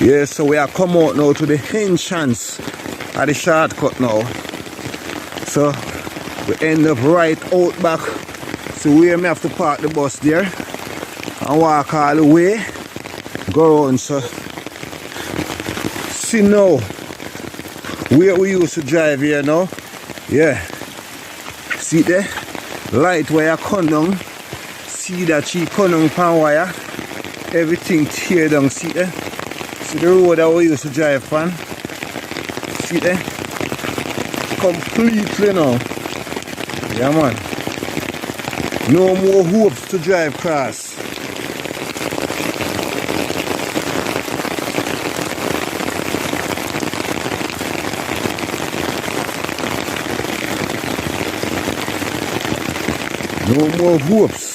Yeah, so we are come out now to the entrance of the shortcut now. So we end up right out back. So we may have to park the bus there and walk all the way. Go around, so see now where we used to drive here now. Yeah. See there? Light wire come down. See that she come down pan wire. Everything tear down, see there? See the road that we used to drive on. See there? Completely now. Yeah man. No more hopes to drive across. No more hopes.